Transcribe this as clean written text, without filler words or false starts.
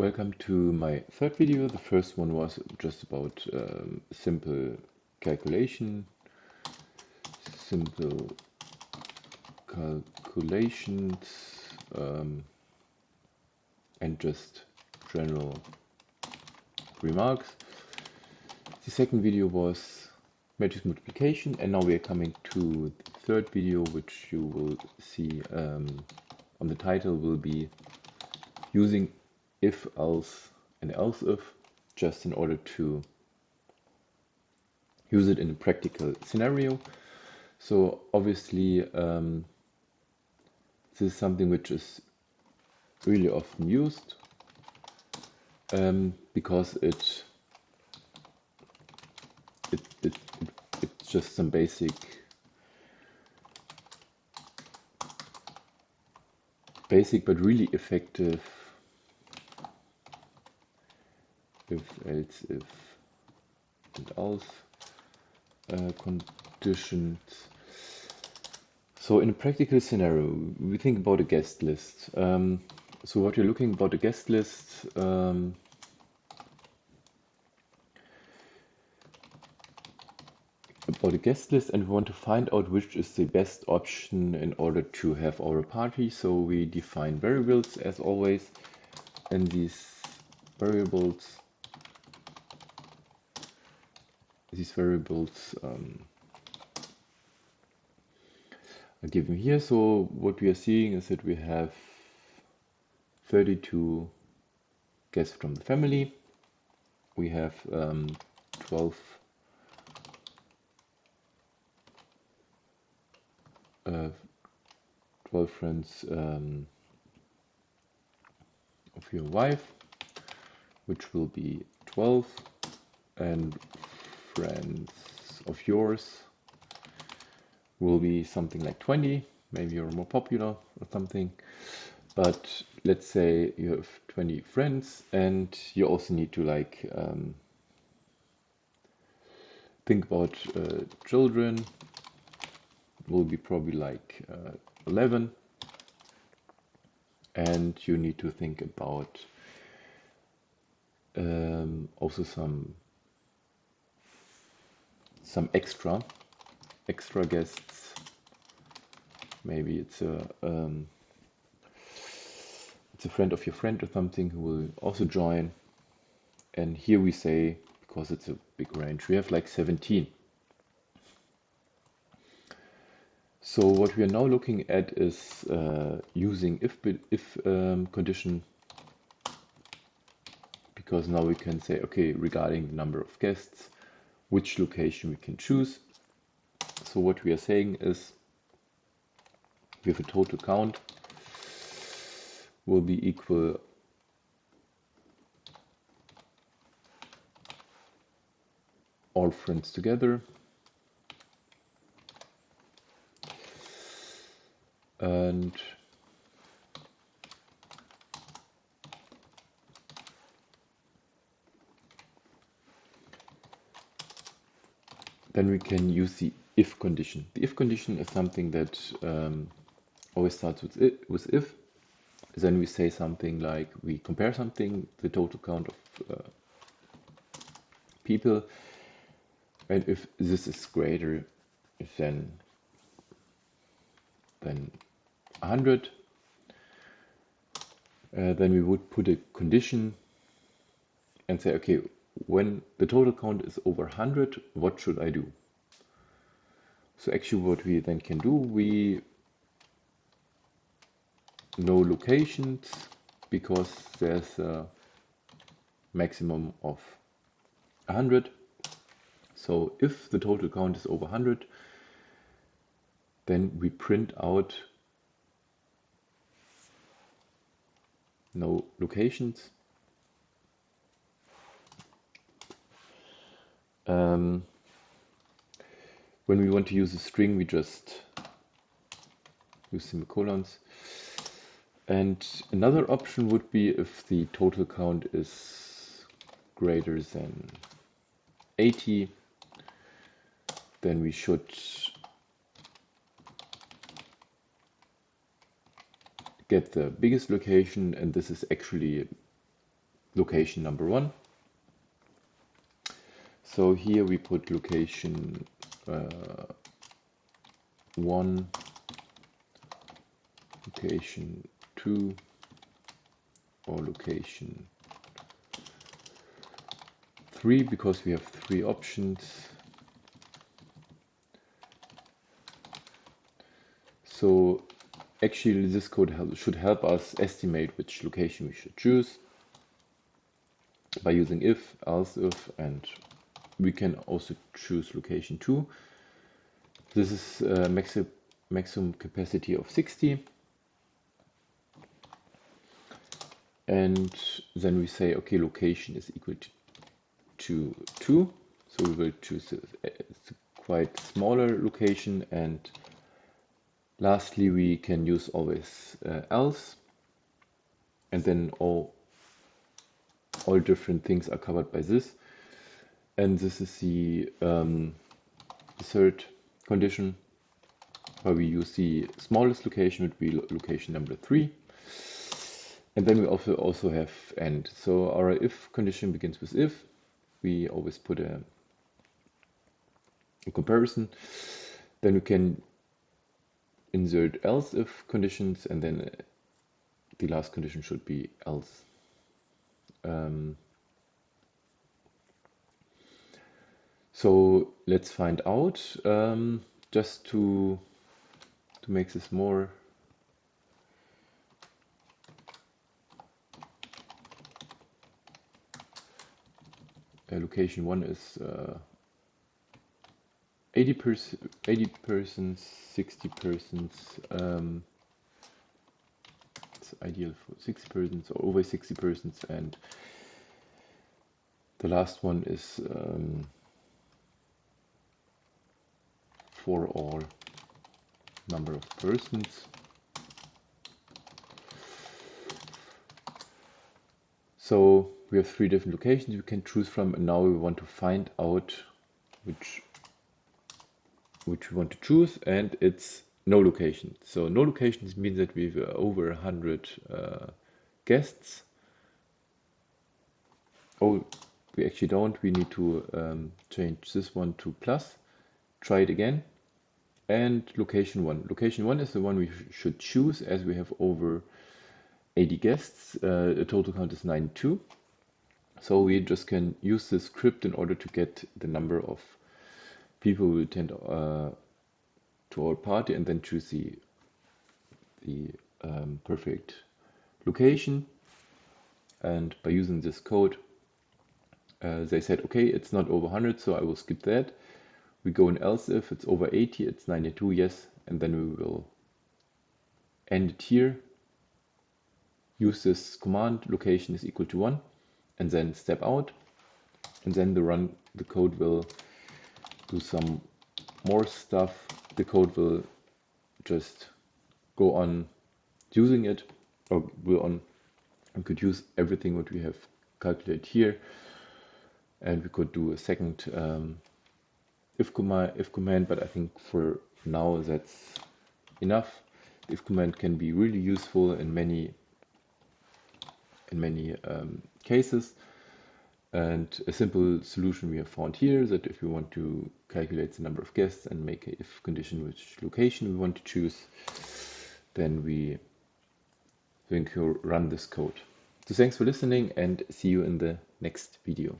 Welcome to my third video. The first one was just about simple calculation, simple calculations, and just general remarks. The second video was matrix multiplication, and now we are coming to the third video, which you will see on the title will be using if, else, and else if, just in order to use it in a practical scenario. So obviously this is something which is really often used because it's just some basic but really effective if, else, if, and else conditions. So in a practical scenario, we think about a guest list. So what you're looking about a guest list, and we want to find out which is the best option in order to have our party. So we define variables as always, and these variables are given here. So what we are seeing is that we have 32 guests from the family. We have 12 friends of your wife, which will be 12, and friends of yours will be something like 20. Maybe you're more popular or something, but let's say you have 20 friends, and you also need to think about children. Will be probably like 11, and you need to think about also some extra guests. Maybe it's a friend of your friend or something who will also join. And here we say, because it's a big range, we have like 17. So what we are now looking at is using if condition, because now we can say, okay, regarding the number of guests, which location we can choose. So what we are saying is we have a total count will be equal all friends together, and then we can use the if condition. The if condition is something that always starts with if. Then we say something like we compare something, the total count of people, and if this is greater than 100, then we would put a condition and say, okay, when the total count is over 100, what should I do? So actually what we then can do, we know locations because there's a maximum of 100. So if the total count is over 100, then we print out no locations. When we want to use a string, we just use semicolons. And another option would be if the total count is greater than 80, then we should get the biggest location, and this is actually location number 1. So here we put location 1, location 2, or location 3, because we have 3 options. So actually this code should help us estimate which location we should choose by using if, else if, and we can also choose location 2. This is maximum capacity of 60. And then we say, okay, location is equal to 2. So we will choose a quite smaller location. And lastly, we can use always else. And then all different things are covered by this. And this is the third condition, where we use the smallest location, would be location number 3. And then we also have and. So our if condition begins with if. We always put a comparison. Then we can insert else if conditions, and then the last condition should be else. So let's find out, just to make this more location 1 is 80 persons, 60 persons. It's ideal for 60 persons or over 60 persons, and the last one is for all number of persons. So we have 3 different locations we can choose from, and now we want to find out which we want to choose, and it's no location. So no locations means that we have over 100 guests. Oh, we actually don't. We need to change this one to plus. Try it again. And location 1. Location 1 is the one we should choose, as we have over 80 guests. The total count is 92. So we just can use this script in order to get the number of people who attend to our party, and then choose the perfect location. And by using this code, they said, okay, it's not over 100, so I will skip that. We go in else if it's over 80, it's 92, yes, and then we will end it here. Use this command, location is equal to 1, and then step out, and then the code will do some more stuff. The code will just go on using it, or will on, and could use everything what we have calculated here, and we could do a second if command, but I think for now that's enough. The if command can be really useful in many cases, and a simple solution we have found here, that if we want to calculate the number of guests and make a if condition which location we want to choose, then we can run this code. So thanks for listening, and see you in the next video.